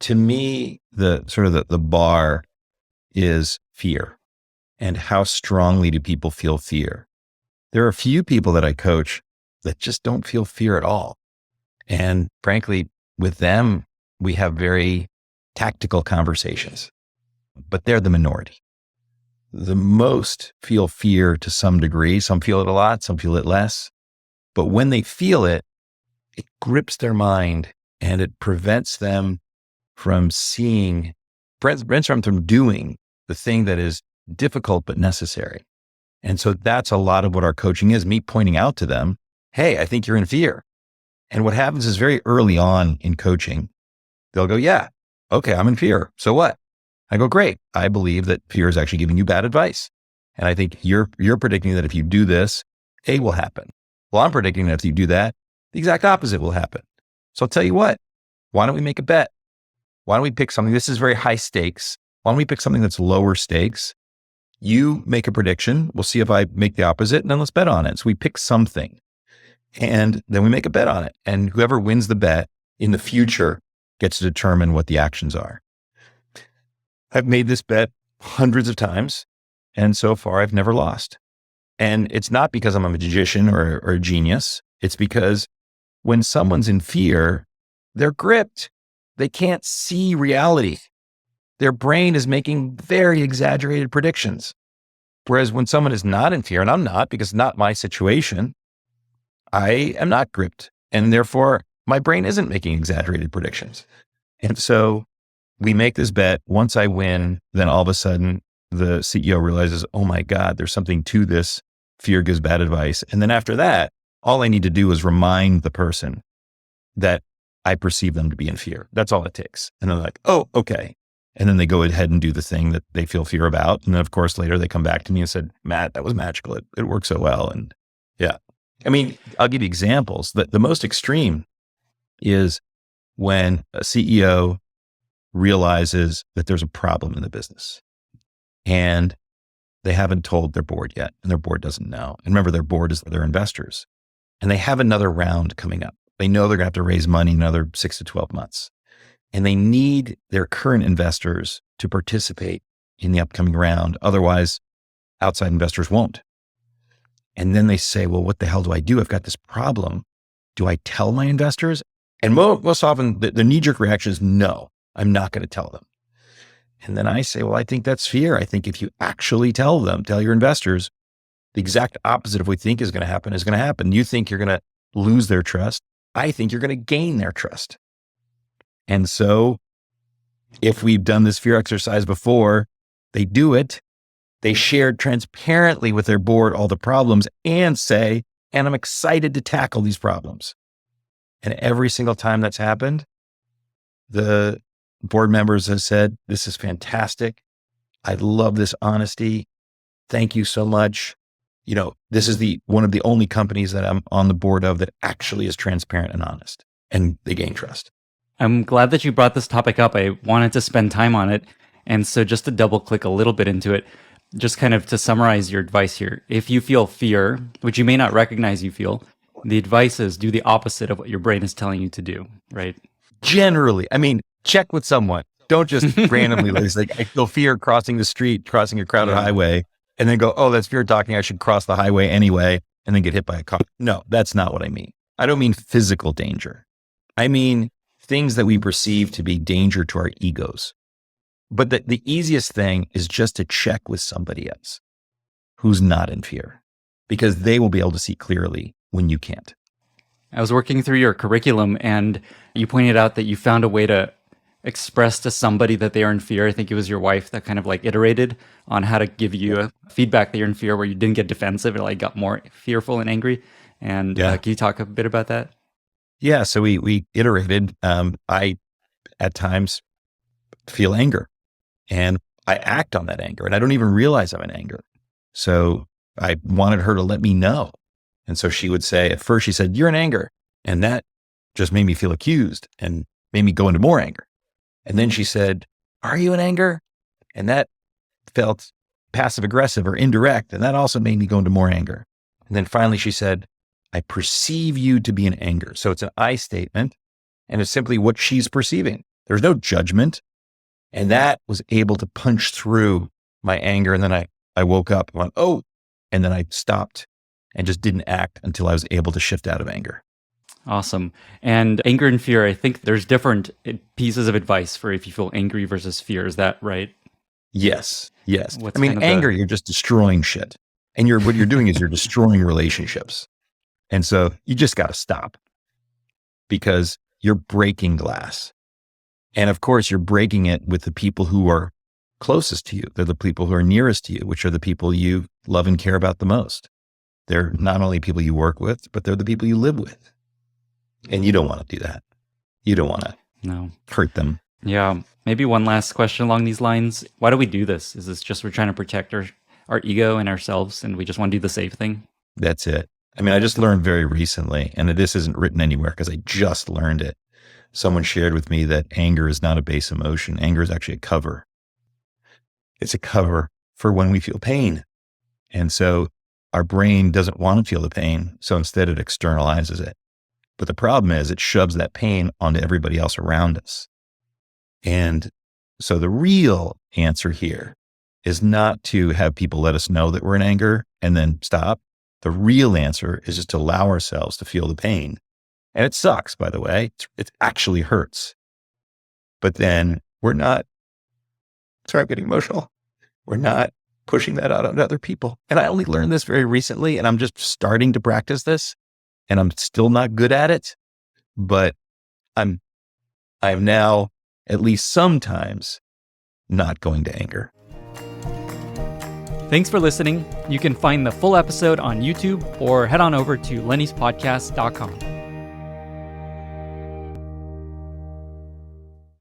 To me, the bar is fear, and how strongly do people feel fear? There are a few people that I coach that just don't feel fear at all. And frankly, with them, we have very tactical conversations, but they're the minority. The most feel fear to some degree. Some feel it a lot, some feel it less. But when they feel it, it grips their mind and it prevents them from prevents them from doing the thing that is difficult but necessary. And so that's a lot of what our coaching is, me pointing out to them, hey, I think you're in fear. And what happens is very early on in coaching, they'll go, yeah, okay, I'm in fear. So what? I go, great. I believe that fear is actually giving you bad advice. And I think you're predicting that if you do this, A will happen. Well, I'm predicting that if you do that, the exact opposite will happen. So I'll tell you what, why don't we make a bet? Why don't we pick something? This is very high stakes. Why don't we pick something that's lower stakes? You make a prediction. We'll see if I make the opposite, and then let's bet on it. So we pick something and then we make a bet on it. And whoever wins the bet in the future gets to determine what the actions are. I've made this bet hundreds of times, and so far I've never lost. And it's not because I'm a magician or a genius. It's because when someone's in fear, they're gripped. They can't see reality. Their brain is making very exaggerated predictions. Whereas when someone is not in fear, and I'm not, because it's not my situation, I am not gripped. And therefore, my brain isn't making exaggerated predictions. And so we make this bet. Once I win, then all of a sudden the CEO realizes, oh my God, there's something to this. Fear gives bad advice. And then after that, all I need to do is remind the person that I perceive them to be in fear. That's all it takes. And they're like, oh, okay. And then they go ahead and do the thing that they feel fear about. And then of course, later they come back to me and said, Matt, that was magical. It worked so well. And yeah, I mean, I'll give you examples. The most extreme is when a CEO realizes that there's a problem in the business and they haven't told their board yet, and their board doesn't know. And remember, their board is their investors, and they have another round coming up. They know they're going to have to raise money in another 6 to 12 months. And they need their current investors to participate in the upcoming round. Otherwise, outside investors won't. And then they say, well, what the hell do I do? I've got this problem. Do I tell my investors? And most often the knee-jerk reaction is, no, I'm not going to tell them. And then I say, well, I think that's fear. I think if you actually tell your investors, the exact opposite of what we think is going to happen is going to happen. You think you're going to lose their trust. I think you're going to gain their trust. And so if we've done this fear exercise before, they do it. They share transparently with their board all the problems and say, and I'm excited to tackle these problems. And every single time that's happened, the board members have said, this is fantastic. I love this honesty. Thank you so much. You know, this is one of the only companies that I'm on the board of that actually is transparent and honest, and they gain trust. I'm glad that you brought this topic up. I wanted to spend time on it. And so just to double click a little bit into it, just kind of to summarize your advice here, if you feel fear, which you may not recognize you feel, the advice is do the opposite of what your brain is telling you to do, right? Generally, I mean, check with someone. Don't just randomly like, I feel fear crossing the street, crossing a crowded highway, and then go, oh, that's fear talking. I should cross the highway anyway, and then get hit by a car. No, that's not what I mean. I don't mean physical danger. I mean things that we perceive to be danger to our egos. But the easiest thing is just to check with somebody else who's not in fear, because they will be able to see clearly when you can't. I was working through your curriculum and you pointed out that you found a way to express to somebody that they are in fear. I think it was your wife that kind of like iterated on how to give you a feedback that you're in fear, where you didn't get defensive, it like got more fearful and angry. And can you talk a bit about that? Yeah. So we iterated. I at times feel anger and I act on that anger and I don't even realize I'm in anger. So I wanted her to let me know. And so she would say, at first she said, you're in anger. And that just made me feel accused and made me go into more anger. And then she said, are you in anger? And that felt passive aggressive or indirect. And that also made me go into more anger. And then finally she said, I perceive you to be in anger. So it's an I statement and it's simply what she's perceiving. There was no judgment. And that was able to punch through my anger. And then I woke up and went, oh, and then I stopped and just didn't act until I was able to shift out of anger. Awesome. And anger and fear, I think there's different pieces of advice for if you feel angry versus fear. Is that right? Yes. What's I mean, kind of anger, you're just destroying shit. And what you're doing is you're destroying relationships. And so you just got to stop because you're breaking glass. And of course, you're breaking it with the people who are closest to you. They're the people who are nearest to you, which are the people you love and care about the most. They're not only people you work with, but they're the people you live with. And you don't want to do that. You don't want to hurt them. Yeah. Maybe one last question along these lines. Why do we do this? Is this just we're trying to protect our ego and ourselves and we just want to do the safe thing? That's it. I mean, I just learned very recently, and this isn't written anywhere because I just learned it. Someone shared with me that anger is not a base emotion. Anger is actually a cover. It's a cover for when we feel pain. And so our brain doesn't want to feel the pain. So instead it externalizes it. But the problem is it shoves that pain onto everybody else around us. And so the real answer here is not to have people let us know that we're in anger and then stop. The real answer is just to allow ourselves to feel the pain. And it sucks, by the way. It actually hurts. But then we're not, sorry, I'm getting emotional. We're not pushing that out on other people. And I only learned this very recently, and I'm just starting to practice this, and I'm still not good at it. But I'm now, at least sometimes, not going to anger. Thanks for listening. You can find the full episode on YouTube or head on over to lennyspodcast.com.